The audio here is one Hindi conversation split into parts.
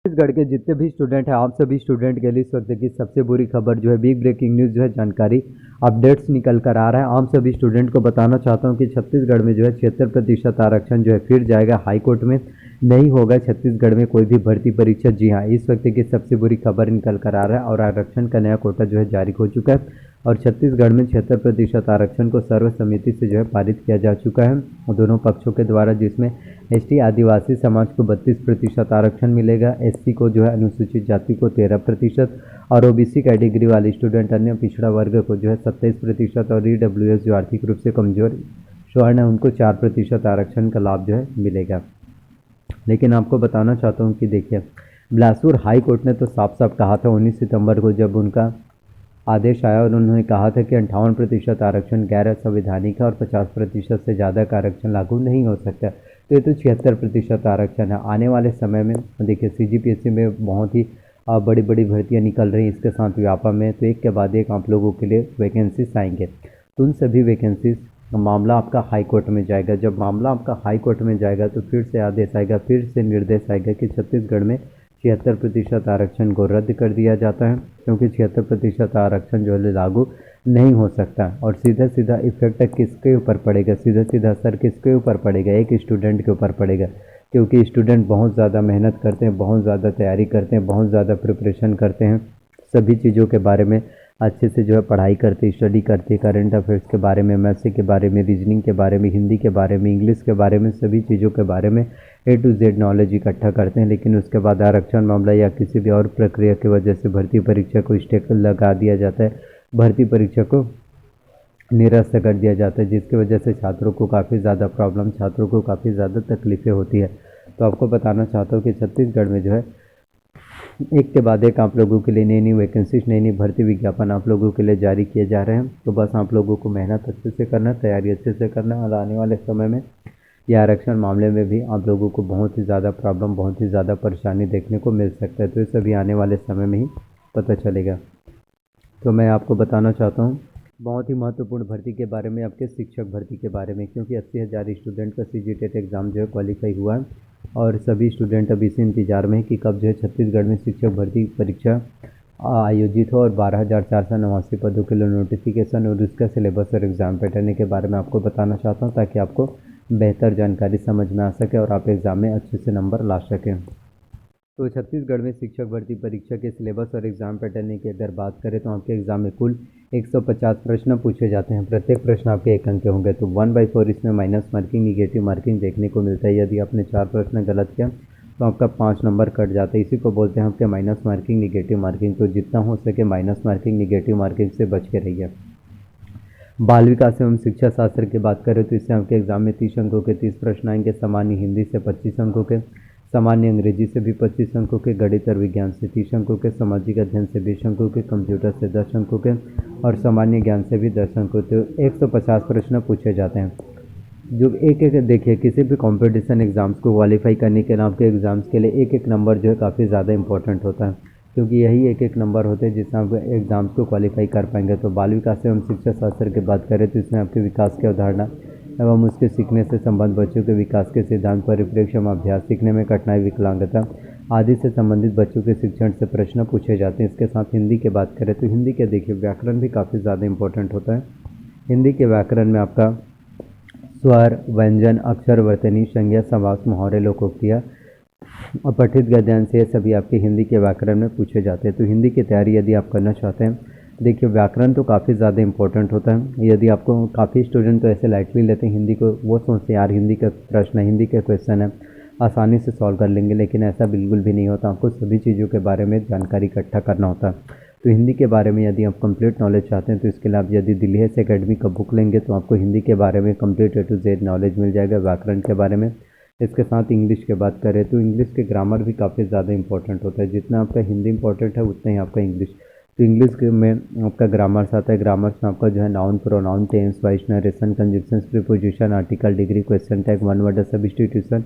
छत्तीसगढ़ के जितने भी स्टूडेंट हैं, आप सभी स्टूडेंट के लिए इस वक्त की सबसे बुरी खबर जो है, बिग ब्रेकिंग न्यूज़ जो है, जानकारी अपडेट्स निकल कर आ रहा है। आप सभी स्टूडेंट को बताना चाहता हूं कि छत्तीसगढ़ में जो है 76% आरक्षण जो है फिर जाएगा हाई कोर्ट में। नहीं होगा छत्तीसगढ़ में कोई भी भर्ती परीक्षा। जी हाँ, इस वक्त की सबसे बुरी खबर निकल कर आ रहा है और आरक्षण का नया कोटा जो है जारी हो चुका है और छत्तीसगढ़ में 76% आरक्षण को सर्वसम्मति से जो है पारित किया जा चुका है दोनों पक्षों के द्वारा, जिसमें एसटी आदिवासी समाज को 32% आरक्षण मिलेगा, एससी को जो है अनुसूचित जाति को 13% और ओबीसी कैटेगरी वाले स्टूडेंट अन्य पिछड़ा वर्ग को जो है 27% और ईडब्ल्यूएस जो आर्थिक रूप से कमजोर स्वर्ण है उनको 4% आरक्षण का लाभ जो है मिलेगा। लेकिन आपको बताना चाहता हूँ कि देखिए, बिलासपुर हाई कोर्ट ने तो साफ साफ कहा था 19 सितंबर को जब उनका आदेश आया और उन्होंने कहा था कि 58% आरक्षण गैर संवैधानिक है और 50% से ज़्यादा का आरक्षण लागू नहीं हो सकता। तो ये तो 76% आरक्षण है। आने वाले समय में देखिए सीजीपीएससी में बहुत ही बड़ी बड़ी भर्तियाँ निकल रही हैं, इसके साथ व्यापा में तो एक के बाद एक आप लोगों के लिए वैकेंसीज आएंगे। तो उन सभी वैकेंसीज मामला आपका हाई कोर्ट में जाएगा। जब मामला आपका हाई कोर्ट में जाएगा तो फिर से आदेश आएगा, फिर से निर्देश आएगा कि छत्तीसगढ़ में 76% आरक्षण को रद्द कर दिया जाता है, क्योंकि 76% आरक्षण जो है लागू नहीं हो सकता। और सीधा सीधा इफेक्ट किसके ऊपर पड़ेगा, सीधा सीधा असर किसके ऊपर पड़ेगा, एक स्टूडेंट के ऊपर पड़ेगा, क्योंकि स्टूडेंट बहुत ज़्यादा मेहनत करते हैं, बहुत ज़्यादा तैयारी करते हैं, बहुत ज़्यादा प्रिपरेशन करते हैं, सभी चीज़ों के बारे में अच्छे से जो है पढ़ाई करते, स्टडी करते, करंट अफेयर्स के बारे में, मैथ्स के बारे में, रीजनिंग के बारे में, हिंदी के बारे में, इंग्लिश के बारे में, सभी चीज़ों के बारे में A to Z नॉलेज इकट्ठा करते हैं। लेकिन उसके बाद आरक्षण मामला या किसी भी और प्रक्रिया की वजह से भर्ती परीक्षा को स्टे लगा दिया जाता है, भर्ती परीक्षा को निरस्त कर दिया जाता है, जिसकी वजह से छात्रों को काफ़ी ज़्यादा प्रॉब्लम, छात्रों को काफ़ी ज़्यादा तकलीफ़ें होती है। तो आपको बताना चाहता हूँ कि छत्तीसगढ़ में जो है एक के बाद एक आप लोगों के लिए नई नई वैकेंसीज, नई नई भर्ती विज्ञापन आप लोगों के लिए जारी किए जा रहे हैं। तो बस आप लोगों को मेहनत अच्छे से करना, तैयारी अच्छे से करना और आने वाले समय में या आरक्षण मामले में भी आप लोगों को बहुत ही ज़्यादा प्रॉब्लम, बहुत ही ज़्यादा परेशानी देखने को मिल सकता है। तो ये सभी आने वाले समय में ही पता चलेगा। तो मैं आपको बताना चाहता हूँ बहुत ही महत्वपूर्ण भर्ती के बारे में, आपके शिक्षक भर्ती के बारे में, क्योंकि 80,000 स्टूडेंट का CGTET एग्ज़ाम जो है क्वालिफाई हुआ है और सभी स्टूडेंट अभी इसी इंतजार में है कि कब जो है छत्तीसगढ़ में शिक्षक भर्ती परीक्षा आयोजित हो और 12,489 पदों के लिए नोटिफिकेशन और उसका सिलेबस और एग्ज़ाम पैटर्न के बारे में आपको बताना चाहता हूँ, ताकि आपको बेहतर जानकारी समझ में आ सके और आप एग्ज़ाम में अच्छे से नंबर ला सकें। तो छत्तीसगढ़ में शिक्षक भर्ती परीक्षा के सिलेबस और एग्ज़ाम पैटर्न की अगर बात करें तो आपके एग्ज़ाम में कुल 150 प्रश्न पूछे जाते हैं। प्रत्येक प्रश्न आपके 1 अंक के होंगे। तो 1/4 इसमें माइनस मार्किंग, निगेटिव मार्किंग देखने को मिलता है। यदि आपने 4 प्रश्न गलत किया तो आपका 5 नंबर कट जाता है। इसी को बोलते हैं आपके माइनस मार्किंग, निगेटिव मार्किंग। तो जितना हो सके माइनस मार्किंग, निगेटिव मार्किंग से बच के रहिए। बाल विकास एवं शिक्षा शास्त्र की बात करें तो इससे आपके एग्जाम में 30 अंकों के 30 प्रश्न आएंगे। सामान्य हिंदी से 25 अंकों के, सामान्य अंग्रेजी से भी 25 अंकों के, गणित और विज्ञान से 30 अंकों के, सामाजिक अध्ययन से 20 अंकों के, कंप्यूटर से 10 अंकों के और सामान्य ज्ञान से भी 10 अंकों के। 150 प्रश्न पूछे जाते हैं। जो एक एक देखिए, किसी भी कंपटीशन एग्ज़ाम्स को क्वालिफाई करने के लिए आपके एग्ज़ाम्स के लिए एक एक नंबर जो है काफ़ी ज़्यादा इंपॉर्टेंट होता है, क्योंकि यही एक एक नंबर होते हैं जिससे आप एग्ज़ाम्स को क्वालिफाई कर पाएंगे। तो बाल विकास एवं शिक्षा शास्त्र की बात करें तो इसमें आपके विकास की अवधारणा एवं उसके सीखने से संबंध, बच्चों के विकास के सिद्धांत, परिप्रेक्ष्य एवं अभ्यास, सीखने में कठिनाई, विकलांगता आदि से संबंधित बच्चों के शिक्षण से प्रश्न पूछे जाते हैं। इसके साथ हिंदी की बात करें तो हिंदी के देखिए व्याकरण भी काफ़ी ज़्यादा इंपॉर्टेंट होता है। हिंदी के व्याकरण में आपका स्वर, व्यंजन, अक्षर, वर्तनी, संज्ञा, समास, मुहावरे, लोकोक्तियाँ, अपठित गद्यांश, ये सभी आपके हिंदी के व्याकरण में पूछे जाते हैं। तो हिंदी की तैयारी यदि आप करना चाहते हैं, देखिए व्याकरण तो काफ़ी ज़्यादा इंपॉर्टेंट होता है। यदि आपको, काफ़ी स्टूडेंट तो ऐसे लाइटली लेते हैं हिंदी को, वो सोचते हैं यार हिंदी का प्रश्न है, हिंदी का क्वेश्चन है, आसानी से सॉल्व कर लेंगे, लेकिन ऐसा बिल्कुल भी नहीं होता। आपको सभी चीज़ों के बारे में जानकारी इकट्ठा करना होता है। तो हिंदी के बारे में यदि आप कंप्लीट नॉलेज चाहते हैं तो इसके लिए आप यदि दिल्ली एस एकेडमी का बुक लेंगे तो आपको हिंदी के बारे में complete A to Z knowledge मिल जाएगा व्याकरण के बारे में। इसके साथ इंग्लिश की बात करें तो इंग्लिश के ग्रामर भी काफ़ी ज़्यादा इंपॉर्टेंट होता है। जितना आपका हिंदी इंपॉर्टेंट है उतना ही आपका इंग्लिश। तो इंग्लिश में आपका ग्रामर्स आता है। ग्रामर्स में आपका जो है noun, pronoun, tense, voice, narration, conjunctions, preposition, article, degree, question tag, one word substitution,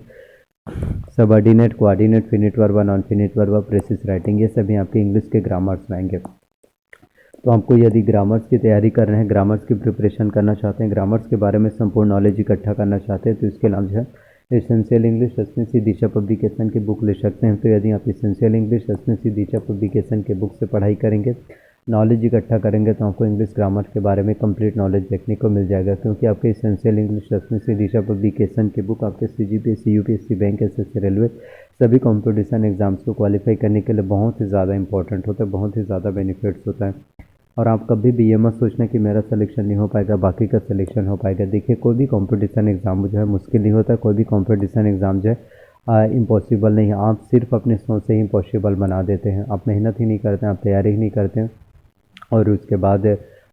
subordinate, coordinate, finite verb, non finite verb, precis writing, ये सभी आपके इंग्लिश के ग्रामर्स में आएंगे। तो आपको यदि ग्रामर्स की तैयारी कर रहे हैं, ग्रामर्स की प्रिपरेशन करना चाहते हैं, ग्रामर्स के बारे में संपूर्ण नॉलेज इकट्ठा करना चाहते हैं तो इसके लिए जो है एसेंशियल इंग्लिश रश्मि सी दिशा पब्लिकेशन की बुक ले सकते हैं। तो यदि आप एसेंशियल इंग्लिश रश्मि सी दिशा पब्लिकेशन के बुक से पढ़ाई करेंगे, नॉलेज इकट्ठा करेंगे, तो आपको इंग्लिश ग्रामर के बारे में कंप्लीट नॉलेज देखने को मिल जाएगा। क्योंकि आपके एसेंशियल इंग्लिश रश्मि सी दिशा पब्लिकेशन की बुक आपके CGPSC, UPSC, bank, SSC, railway सभी कॉम्पिटिशन एग्जाम्स को क्वालिफाई करने के लिए बहुत ही ज़्यादा इंपॉर्टेंट होता है, बहुत ही ज़्यादा बेनिफिट्स होता है। और आप कभी भी ये मत सोचना कि मेरा सिलेक्शन नहीं हो पाएगा, बाकी का सिलेक्शन हो पाएगा। देखिए, कोई भी कंपटीशन एग्ज़ाम जो है मुश्किल नहीं होता, कोई भी कंपटीशन एग्ज़ाम जो है इम्पॉसिबल नहीं है। आप सिर्फ अपनी सोच से ही इम्पॉसिबल बना देते हैं। आप मेहनत ही नहीं करते हैं, आप तैयारी ही नहीं करते हैं, और उसके बाद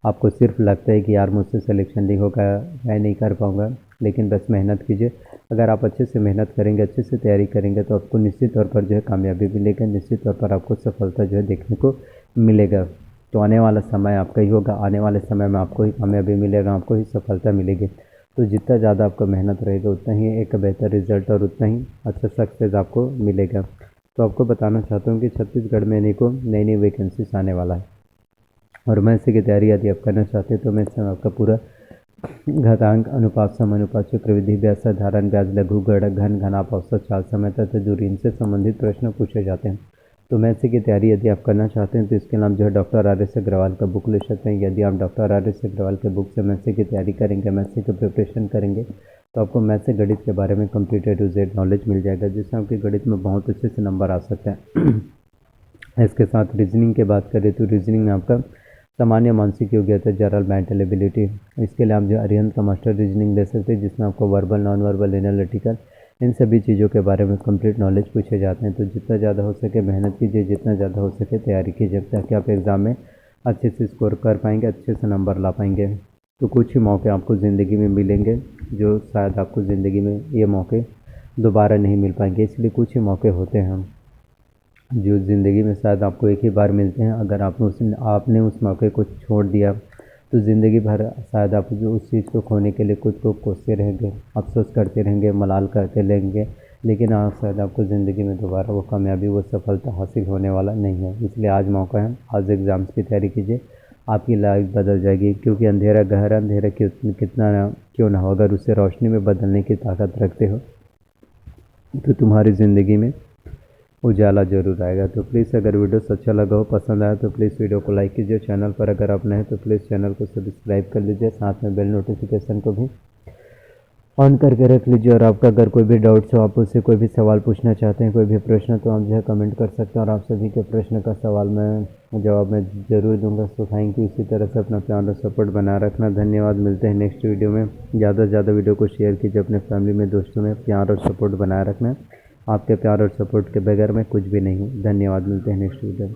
आपको सिर्फ लगता है कि यार मुझसे सिलेक्शन नहीं होगा, मैं नहीं कर पाऊँगा। लेकिन बस मेहनत कीजिए। अगर आप अच्छे से मेहनत करेंगे, अच्छे से तैयारी करेंगे, तो आपको निश्चित तौर पर जो है कामयाबी मिलेगा, निश्चित तौर पर आपको सफलता जो है देखने को मिलेगा। तो आने वाला समय आपका ही होगा, आने वाले समय में आपको ही कामयाबी मिलेगा, आपको ही सफलता मिलेगी। तो जितना ज़्यादा आपका मेहनत रहेगा, उतना ही एक बेहतर रिजल्ट और उतना ही अच्छा सक्सेस आपको मिलेगा। तो आपको बताना चाहता हूँ कि छत्तीसगढ़ में इनको नई नई वैकेंसीज आने वाला है, और मैं इसी की तैयारी यदि आप करना चाहते हैं तो मैं इसमें आपका पूरा घातांक, अनुपात, समानुपात, चक्रवृद्धि, ब्याज, साधारण ब्याज, लघु गणक, घन, घनाप, औसत, चाल, समय तथा दूरी, इनसे संबंधित प्रश्न पूछे जाते हैं। तो मैं इसी की तैयारी यदि आप करना चाहते हैं तो इसके नाम जो है डॉक्टर RS अग्रवाल का बुक ले सकते हैं। यदि आप डॉक्टर RS अग्रवाल के बुक से मैथ्स की तैयारी करेंगे, मैथ्स की प्रिपरेशन करेंगे, तो आपको मैथ्स से गणित के बारे में complete A to Z knowledge मिल जाएगा, जिससे आपके गणित में बहुत अच्छे से नंबर आ सकते हैं। इसके साथ रीजनिंग की बात करें तो रीजनिंग में आपका सामान्य मानसिक योग्यता, जनरल मेंटल एबिलिटी, इसके लिए आप जो अरिहंत का मास्टर रीजनिंग ले सकते हैं, जिसमें आपको वर्बल, नॉन वर्बल, एनालिटिकल, इन सभी चीज़ों के बारे में कंप्लीट नॉलेज पूछे जाते हैं। तो जितना ज़्यादा हो सके मेहनत कीजिए, जितना ज़्यादा हो सके तैयारी कीजिए, ताकि आप एग्ज़ाम में अच्छे से स्कोर कर पाएंगे, अच्छे से नंबर ला पाएंगे। तो कुछ ही मौके आपको ज़िंदगी में मिलेंगे, जो शायद आपको ज़िंदगी में ये मौके दोबारा नहीं मिल पाएंगे। इसलिए कुछ ही मौके होते हैं जो ज़िंदगी में शायद आपको एक ही बार मिलते हैं। अगर आपने उस मौके को छोड़ दिया तो ज़िंदगी भर शायद आप जो उस चीज़ को खोने के लिए खुद को कोसते रहेंगे, अफसोस करते रहेंगे, मलाल करते रहेंगे, लेकिन शायद आपको ज़िंदगी में दोबारा वो कामयाबी, वो सफलता हासिल होने वाला नहीं है। इसलिए आज मौका है, आज एग्ज़ाम्स की तैयारी कीजिए, आपकी लाइफ बदल जाएगी। क्योंकि अंधेरा गहरा, अंधेरा कितना क्यों ना हो, अगर उसे रोशनी में बदलने की ताकत रखते हो तो तुम्हारी ज़िंदगी में उजाला जरूर आएगा। तो प्लीज़ अगर वीडियो अच्छा लगा हो, पसंद आया, तो प्लीज़ वीडियो को लाइक कीजिए। चैनल पर अगर आप नए हैं तो प्लीज़ चैनल को सब्सक्राइब कर लीजिए, साथ में बेल नोटिफिकेशन को भी ऑन करके रख लीजिए। और आपका अगर कोई भी डाउट्स हो, आप उससे कोई भी सवाल पूछना चाहते हैं, कोई भी प्रश्न, तो आप जो है कमेंट कर सकते हैं, और आप सभी के प्रश्न का सवाल मैं जवाब मैं ज़रूर दूंगा। So thank you. इसी तरह से अपना प्यार और सपोर्ट बनाए रखना। धन्यवाद। मिलते हैं नेक्स्ट वीडियो में। ज़्यादा से ज़्यादा वीडियो को शेयर कीजिए अपने फैमिली में, दोस्तों में। प्यार और सपोर्ट बनाए रखना। आपके प्यार और सपोर्ट के बगैर मैं कुछ भी नहीं हूँ। धन्यवाद। मिलते हैं नेक्स्ट वीडियो में।